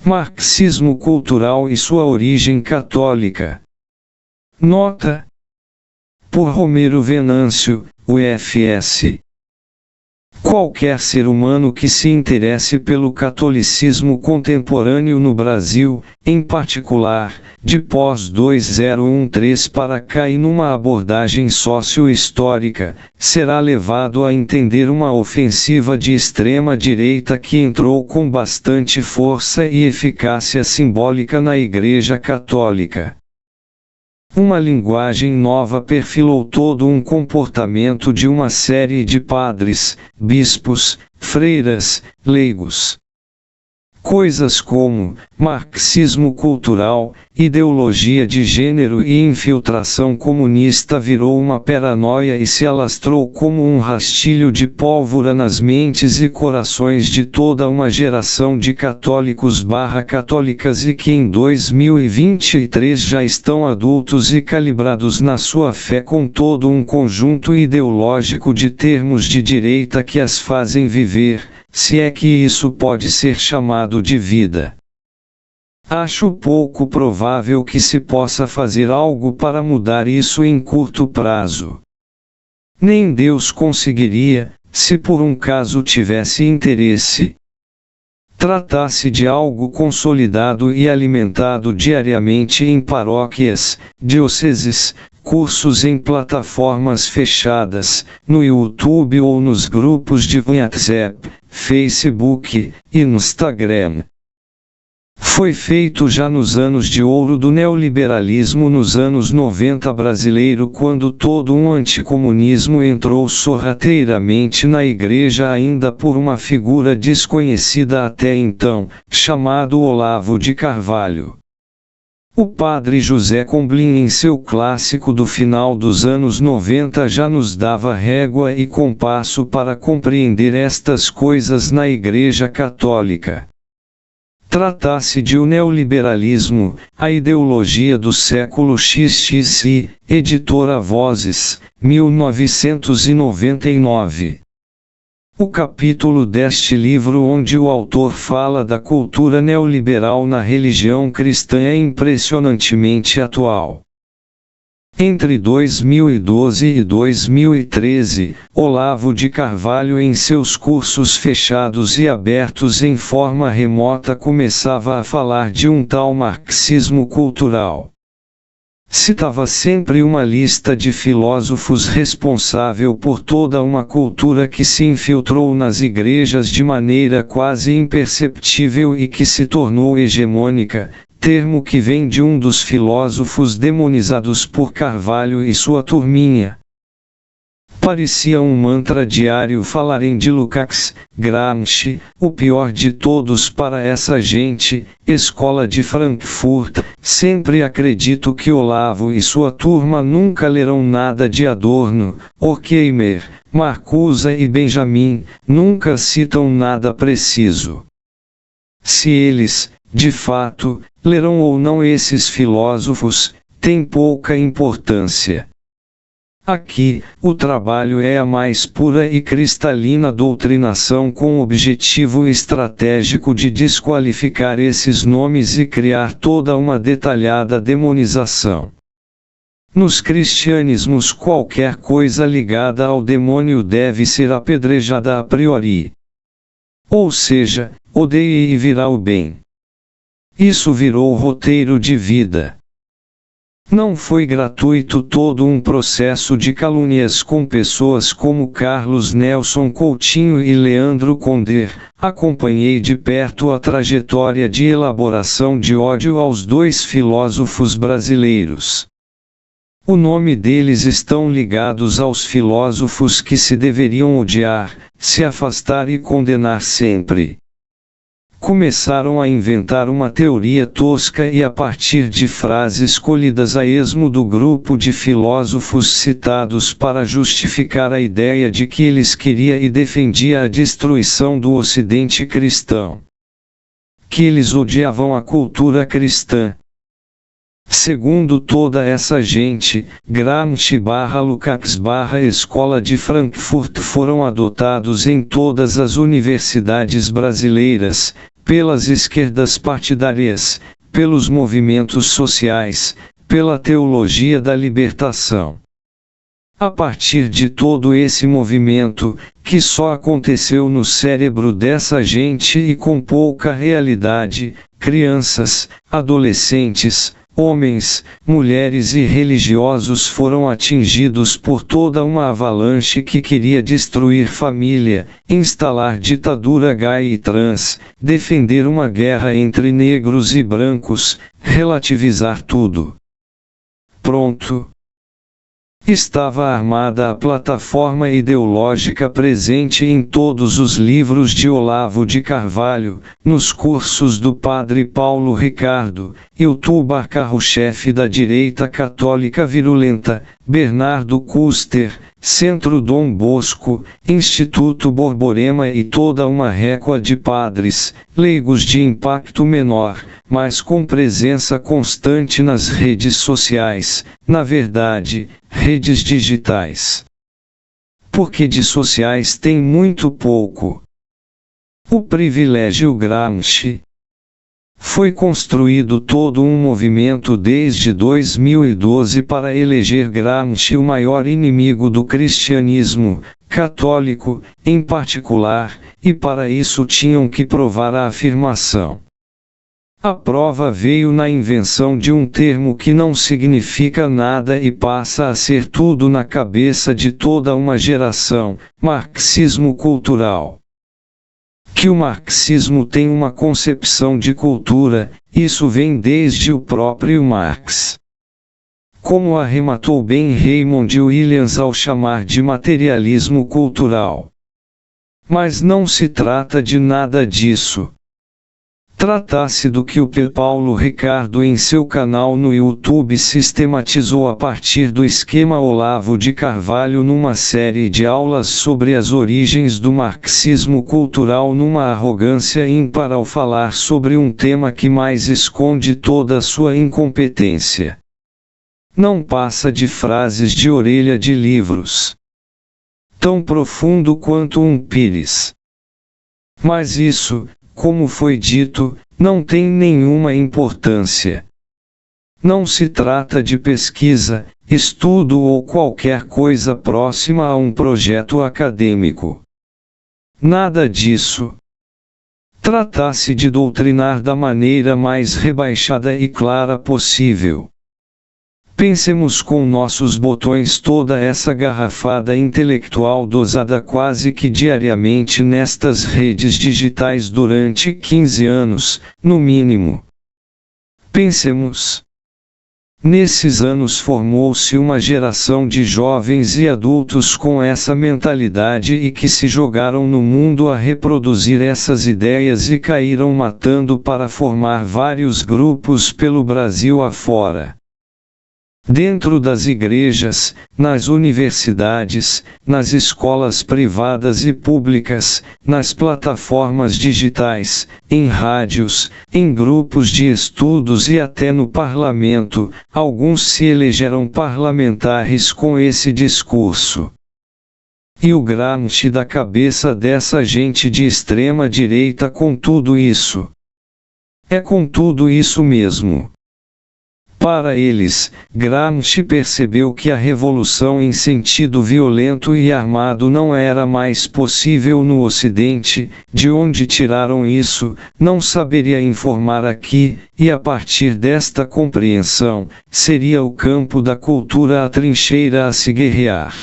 Marxismo cultural e sua origem católica. Nota: por Romero Venâncio, UFS. Qualquer ser humano que se interesse pelo catolicismo contemporâneo no Brasil, em particular, de pós-2013 para cá e numa abordagem socio-histórica, será levado a entender uma ofensiva de extrema-direita que entrou com bastante força e eficácia simbólica na Igreja Católica. Uma linguagem nova perfilou todo um comportamento de uma série de padres, bispos, freiras, leigos. Coisas como marxismo cultural, ideologia de gênero e infiltração comunista virou uma paranoia e se alastrou como um rastilho de pólvora nas mentes e corações de toda uma geração de católicos/católicas e que em 2023 já estão adultos e calibrados na sua fé com todo um conjunto ideológico de termos de direita que as fazem viver, se é que isso pode ser chamado de vida. Acho pouco provável que se possa fazer algo para mudar isso em curto prazo. Nem Deus conseguiria, se por um caso tivesse interesse. Tratasse de algo consolidado e alimentado diariamente em paróquias, dioceses, cursos em plataformas fechadas, no YouTube ou nos grupos de WhatsApp, Facebook e Instagram. Foi feito já nos anos de ouro do neoliberalismo nos anos 90 brasileiro, quando todo um anticomunismo entrou sorrateiramente na igreja ainda por uma figura desconhecida até então, chamado Olavo de Carvalho. O padre José Comblim, em seu clássico do final dos anos 90, já nos dava régua e compasso para compreender estas coisas na Igreja Católica. Trata-se de o neoliberalismo, a ideologia do século XXI, editora Vozes, 1999. O capítulo deste livro onde o autor fala da cultura neoliberal na religião cristã é impressionantemente atual. Entre 2012 e 2013, Olavo de Carvalho, em seus cursos fechados e abertos em forma remota, começava a falar de um tal marxismo cultural. Citava sempre uma lista de filósofos responsável por toda uma cultura que se infiltrou nas igrejas de maneira quase imperceptível e que se tornou hegemônica, termo que vem de um dos filósofos demonizados por Carvalho e sua turminha. Parecia um mantra diário falarem de Lukács, Gramsci, o pior de todos para essa gente, Escola de Frankfurt. Sempre acredito que Olavo e sua turma nunca lerão nada de Adorno, Horkheimer, Marcuse e Benjamin, nunca citam nada preciso. Se eles, de fato, lerão ou não esses filósofos, tem pouca importância. Aqui, o trabalho é a mais pura e cristalina doutrinação com o objetivo estratégico de desqualificar esses nomes e criar toda uma detalhada demonização. Nos cristianismos, qualquer coisa ligada ao demônio deve ser apedrejada a priori. Ou seja, odeie e virá o bem. Isso virou roteiro de vida. Não foi gratuito todo um processo de calúnias com pessoas como Carlos Nelson Coutinho e Leandro Conder. Acompanhei de perto a trajetória de elaboração de ódio aos dois filósofos brasileiros. O nome deles estão ligados aos filósofos que se deveriam odiar, se afastar e condenar sempre. Começaram a inventar uma teoria tosca e a partir de frases colhidas a esmo do grupo de filósofos citados para justificar a ideia de que eles queria e defendia a destruição do Ocidente cristão. Que eles odiavam a cultura cristã. Segundo toda essa gente, Gramsci/Lukács/Escola de Frankfurt foram adotados em todas as universidades brasileiras, pelas esquerdas partidárias, pelos movimentos sociais, pela teologia da libertação. A partir de todo esse movimento, que só aconteceu no cérebro dessa gente e com pouca realidade, crianças, adolescentes, homens, mulheres e religiosos foram atingidos por toda uma avalanche que queria destruir família, instalar ditadura gay e trans, defender uma guerra entre negros e brancos, relativizar tudo. Pronto. Estava armada a plataforma ideológica presente em todos os livros de Olavo de Carvalho, nos cursos do padre Paulo Ricardo, youtuber carro-chefe da direita católica virulenta, Bernardo Custer, Centro Dom Bosco, Instituto Borborema e toda uma récua de padres, leigos de impacto menor, mas com presença constante nas redes sociais, na verdade, redes digitais. Porque de sociais tem muito pouco. O privilégio Gramsci. Foi construído todo um movimento desde 2012 para eleger Gramsci o maior inimigo do cristianismo, católico, em particular, e para isso tinham que provar a afirmação. A prova veio na invenção de um termo que não significa nada e passa a ser tudo na cabeça de toda uma geração: marxismo cultural. Que o marxismo tem uma concepção de cultura, isso vem desde o próprio Marx. Como arrematou bem Raymond Williams ao chamar de materialismo cultural. Mas não se trata de nada disso. Trata-se do que o Paulo Ricardo em seu canal no YouTube sistematizou a partir do esquema Olavo de Carvalho numa série de aulas sobre as origens do marxismo cultural numa arrogância ímpar ao falar sobre um tema que mais esconde toda a sua incompetência. Não passa de frases de orelha de livros. Tão profundo quanto um pires. Mas isso, como foi dito, não tem nenhuma importância. Não se trata de pesquisa, estudo ou qualquer coisa próxima a um projeto acadêmico. Nada disso. Trata-se de doutrinar da maneira mais rebaixada e clara possível. Pensemos com nossos botões toda essa garrafada intelectual dosada quase que diariamente nestas redes digitais durante 15 anos, no mínimo. Pensemos. Nesses anos formou-se uma geração de jovens e adultos com essa mentalidade e que se jogaram no mundo a reproduzir essas ideias e caíram matando para formar vários grupos pelo Brasil afora. Dentro das igrejas, nas universidades, nas escolas privadas e públicas, nas plataformas digitais, em rádios, em grupos de estudos e até no parlamento, alguns se elegeram parlamentares com esse discurso. E o Gramsci da cabeça dessa gente de extrema direita com tudo isso. É com tudo isso mesmo. Para eles, Gramsci percebeu que a revolução em sentido violento e armado não era mais possível no Ocidente, de onde tiraram isso, não saberia informar aqui, e a partir desta compreensão, seria o campo da cultura a trincheira a se guerrear.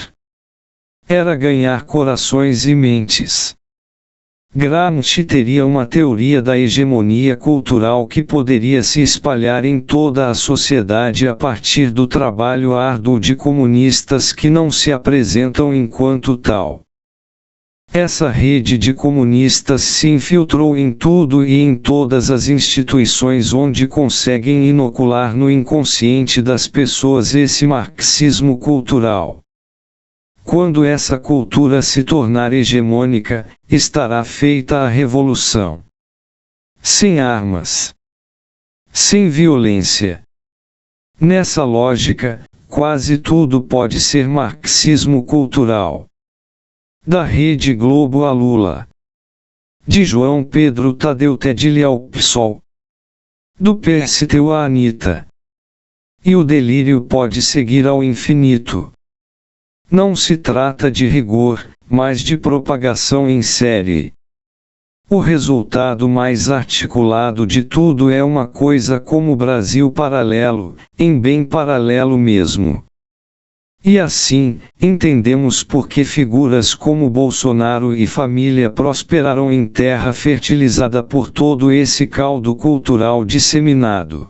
Era ganhar corações e mentes. Gramsci teria uma teoria da hegemonia cultural que poderia se espalhar em toda a sociedade a partir do trabalho árduo de comunistas que não se apresentam enquanto tal. Essa rede de comunistas se infiltrou em tudo e em todas as instituições onde conseguem inocular no inconsciente das pessoas esse marxismo cultural. Quando essa cultura se tornar hegemônica, estará feita a revolução. Sem armas. Sem violência. Nessa lógica, quase tudo pode ser marxismo cultural. Da Rede Globo a Lula. De João Pedro Tadeu Tedile ao PSOL. Do PSTU à Anitta. E o delírio pode seguir ao infinito. Não se trata de rigor, mas de propagação em série. O resultado mais articulado de tudo é uma coisa como Brasil paralelo, em bem paralelo mesmo. E assim, entendemos por que figuras como Bolsonaro e família prosperaram em terra fertilizada por todo esse caldo cultural disseminado.